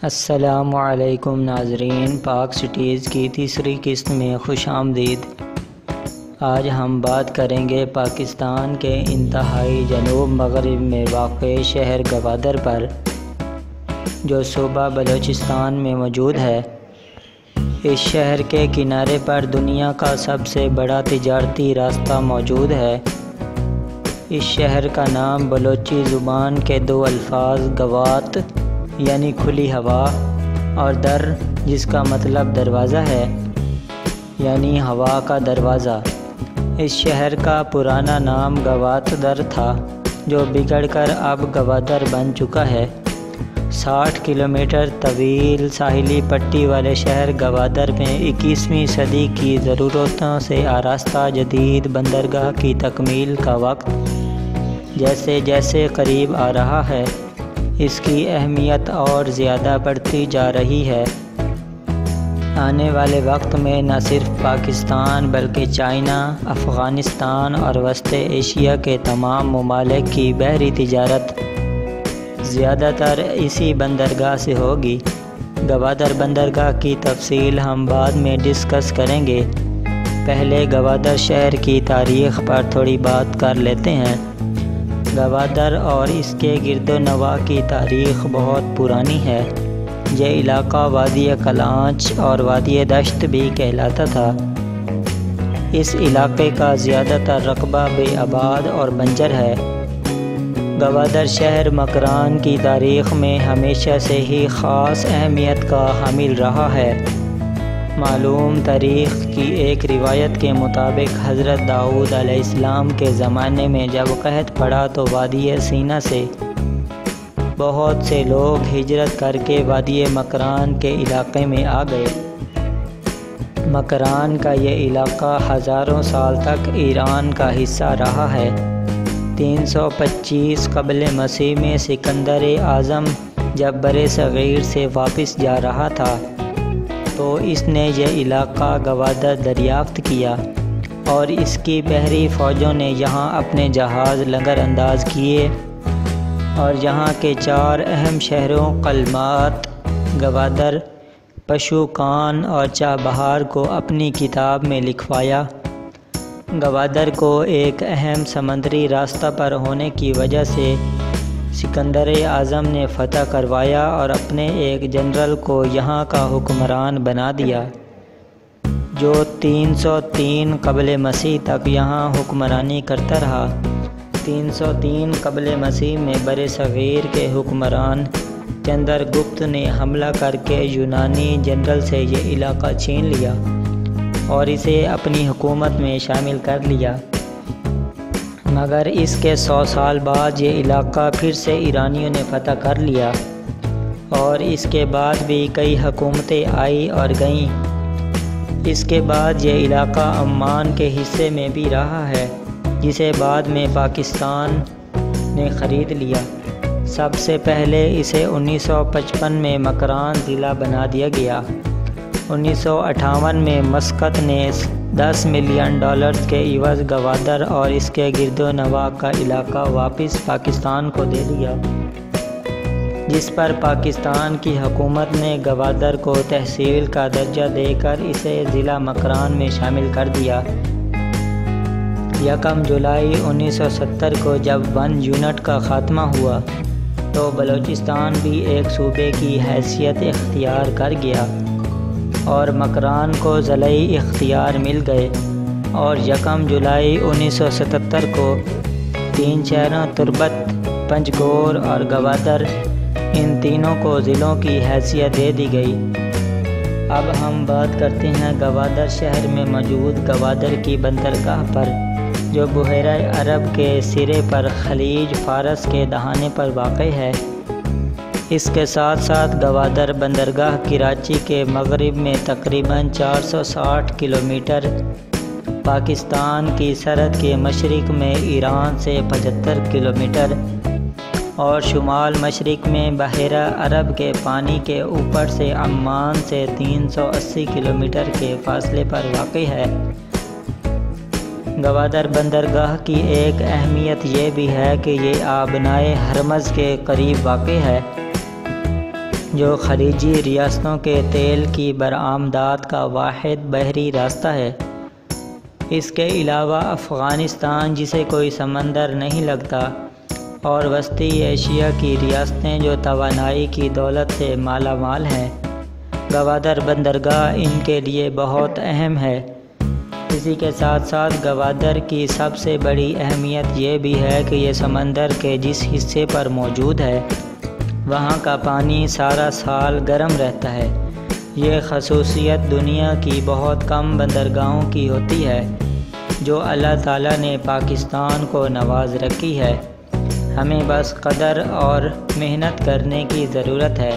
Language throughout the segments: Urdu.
السلام علیکم ناظرین، پاک سٹیز کی تیسری قسط میں خوش آمدید۔ آج ہم بات کریں گے پاکستان کے انتہائی جنوب مغرب میں واقع شہر گوادر پر، جو صوبہ بلوچستان میں موجود ہے۔ اس شہر کے کنارے پر دنیا کا سب سے بڑا تجارتی راستہ موجود ہے۔ اس شہر کا نام بلوچی زبان کے دو الفاظ گوات یعنی کھلی ہوا اور در جس کا مطلب دروازہ ہے یعنی ہوا کا دروازہ۔ اس شہر کا پرانا نام گوات در تھا، جو بگڑ کر اب گوادر بن چکا ہے۔ 60 کلومیٹر طویل ساحلی پٹی والے شہر گوادر میں 21ویں صدی کی ضرورتوں سے آراستہ جدید بندرگاہ کی تکمیل کا وقت جیسے جیسے قریب آ رہا ہے، اس کی اہمیت اور زیادہ بڑھتی جا رہی ہے۔ آنے والے وقت میں نہ صرف پاکستان بلکہ چائنا، افغانستان اور وسط ایشیا کے تمام ممالک کی بحری تجارت زیادہ تر اسی بندرگاہ سے ہوگی۔ گوادر بندرگاہ کی تفصیل ہم بعد میں ڈسکس کریں گے۔ پہلے گوادر شہر کی تاریخ پر تھوڑی بات کر لیتے ہیں۔ گوادر اور اس کے گرد و نواح کی تاریخ بہت پرانی ہے۔ یہ علاقہ وادی کلانچ اور وادی دشت بھی کہلاتا تھا۔ اس علاقے کا زیادہ تر رقبہ بے آباد اور بنجر ہے۔ گوادر شہر مکران کی تاریخ میں ہمیشہ سے ہی خاص اہمیت کا حامل رہا ہے۔ معلوم تاریخ کی ایک روایت کے مطابق حضرت داؤد علیہ السلام کے زمانے میں جب قحط پڑا تو وادی سینا سے بہت سے لوگ ہجرت کر کے وادی مکران کے علاقے میں آ گئے۔ مکران کا یہ علاقہ ہزاروں سال تک ایران کا حصہ رہا ہے۔ 325 قبل مسیح میں سکندر اعظم جب برصغیر سے واپس جا رہا تھا تو اس نے یہ علاقہ گوادر دریافت کیا اور اس کی بحری فوجوں نے یہاں اپنے جہاز لنگر انداز کیے اور یہاں کے 4 اہم شہروں قلمات، گوادر، پشوکان اور چابہار کو اپنی کتاب میں لکھوایا۔ گوادر کو ایک اہم سمندری راستہ پر ہونے کی وجہ سے سکندر اعظم نے فتح کروایا اور اپنے ایک جنرل کو یہاں کا حکمران بنا دیا، جو 303 قبل مسیح تک یہاں حکمرانی کرتا رہا۔ 303 قبل مسیح میں برصغیر کے حکمران چندر گپت نے حملہ کر کے یونانی جنرل سے یہ علاقہ چھین لیا اور اسے اپنی حکومت میں شامل کر لیا، مگر اس کے 100 سال بعد یہ علاقہ پھر سے ایرانیوں نے فتح کر لیا اور اس کے بعد بھی کئی حکومتیں آئی اور گئیں۔ اس کے بعد یہ علاقہ عمان کے حصے میں بھی رہا ہے، جسے بعد میں پاکستان نے خرید لیا۔ سب سے پہلے اسے 1955 میں مکران ضلع بنا دیا گیا۔ 1958 میں مسقط نے $10 ملین کے عوض گوادر اور اس کے گرد و نواح کا علاقہ واپس پاکستان کو دے دیا، جس پر پاکستان کی حکومت نے گوادر کو تحصیل کا درجہ دے کر اسے ضلع مکران میں شامل کر دیا۔ 1 جولائی 1970 کو جب 1 یونٹ کا خاتمہ ہوا تو بلوچستان بھی ایک صوبے کی حیثیت اختیار کر گیا اور مکران کو ضلعی اختیار مل گئے، اور 1 جولائی 1977 کو 3 شہروں تربت، پنجگور اور گوادر، ان تینوں کو ضلعوں کی حیثیت دے دی گئی۔ اب ہم بات کرتے ہیں گوادر شہر میں موجود گوادر کی بندرگاہ پر، جو بحیرہ عرب کے سرے پر خلیج فارس کے دہانے پر واقع ہے۔ اس کے ساتھ ساتھ گوادر بندرگاہ کراچی کے مغرب میں تقریباً 460 کلومیٹر، پاکستان کی سرحد کے مشرق میں ایران سے 75 کلومیٹر اور شمال مشرق میں بحیرہ عرب کے پانی کے اوپر سے عمان سے 380 کلومیٹر کے فاصلے پر واقع ہے۔ گوادر بندرگاہ کی ایک اہمیت یہ بھی ہے کہ یہ آبنائے ہرمز کے قریب واقع ہے۔ جو خلیجی ریاستوں کے تیل کی برآمدات کا واحد بحری راستہ ہے۔ اس کے علاوہ افغانستان، جسے کوئی سمندر نہیں لگتا، اور وسطی ایشیا کی ریاستیں جو توانائی کی دولت سے مالا مال ہیں، گوادر بندرگاہ ان کے لیے بہت اہم ہے۔ اسی کے ساتھ ساتھ گوادر کی سب سے بڑی اہمیت یہ بھی ہے کہ یہ سمندر کے جس حصے پر موجود ہے وہاں کا پانی سارا سال گرم رہتا ہے۔ یہ خصوصیت دنیا کی بہت کم بندرگاہوں کی ہوتی ہے جو اللہ تعالیٰ نے پاکستان کو نواز رکھی ہے۔ ہمیں بس قدر اور محنت کرنے کی ضرورت ہے۔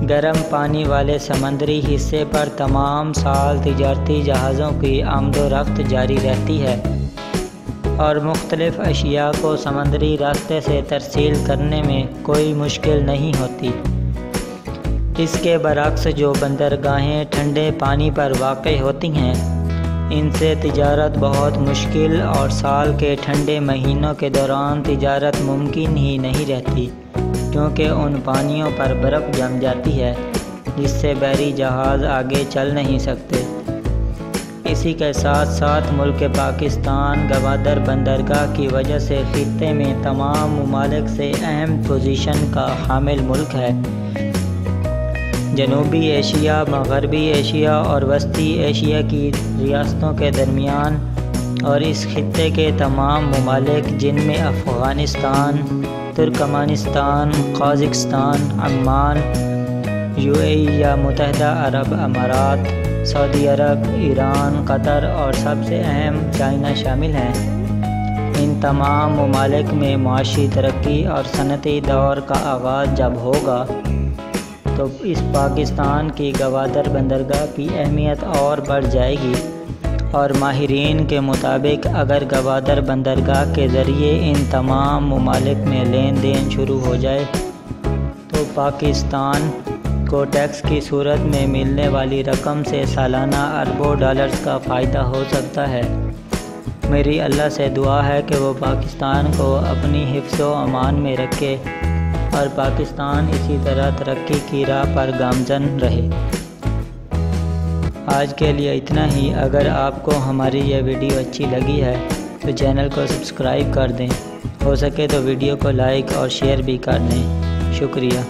گرم پانی والے سمندری حصے پر تمام سال تجارتی جہازوں کی آمد و رفت جاری رہتی ہے اور مختلف اشیاء کو سمندری راستے سے ترسیل کرنے میں کوئی مشکل نہیں ہوتی۔ اس کے برعکس جو بندرگاہیں ٹھنڈے پانی پر واقع ہوتی ہیں، ان سے تجارت بہت مشکل اور سال کے ٹھنڈے مہینوں کے دوران تجارت ممکن ہی نہیں رہتی، کیونکہ ان پانیوں پر برف جم جاتی ہے جس سے بحری جہاز آگے چل نہیں سکتے۔ اسی کے ساتھ ساتھ ملک پاکستان گوادر بندرگاہ کی وجہ سے خطے میں تمام ممالک سے اہم پوزیشن کا حامل ملک ہے۔ جنوبی ایشیا، مغربی ایشیا اور وسطی ایشیا کی ریاستوں کے درمیان اور اس خطے کے تمام ممالک جن میں Afghanistan, Turkmenistan, Kazakhstan, Oman, UAE یا متحدہ عرب امارات، سعودی عرب، ایران، قطر اور سب سے اہم چائنا شامل ہیں۔ ان تمام ممالک میں معاشی ترقی اور صنعتی دور کا آغاز جب ہوگا تو اس پاکستان کی گوادر بندرگاہ کی اہمیت اور بڑھ جائے گی، اور ماہرین کے مطابق اگر گوادر بندرگاہ کے ذریعے ان تمام ممالک میں لین دین شروع ہو جائے تو پاکستان کو ٹیکس کی صورت میں ملنے والی رقم سے سالانہ اربوں ڈالرز کا فائدہ ہو سکتا ہے۔ میری اللہ سے دعا ہے کہ وہ پاکستان کو اپنی حفظ و امان میں رکھے اور پاکستان اسی طرح ترقی کی راہ پر گامزن رہے۔ آج کے لیے اتنا ہی۔ اگر آپ کو ہماری یہ ویڈیو اچھی لگی ہے تو چینل کو سبسکرائب کر دیں، ہو سکے تو ویڈیو کو لائک اور شیئر بھی کر دیں۔ شکریہ۔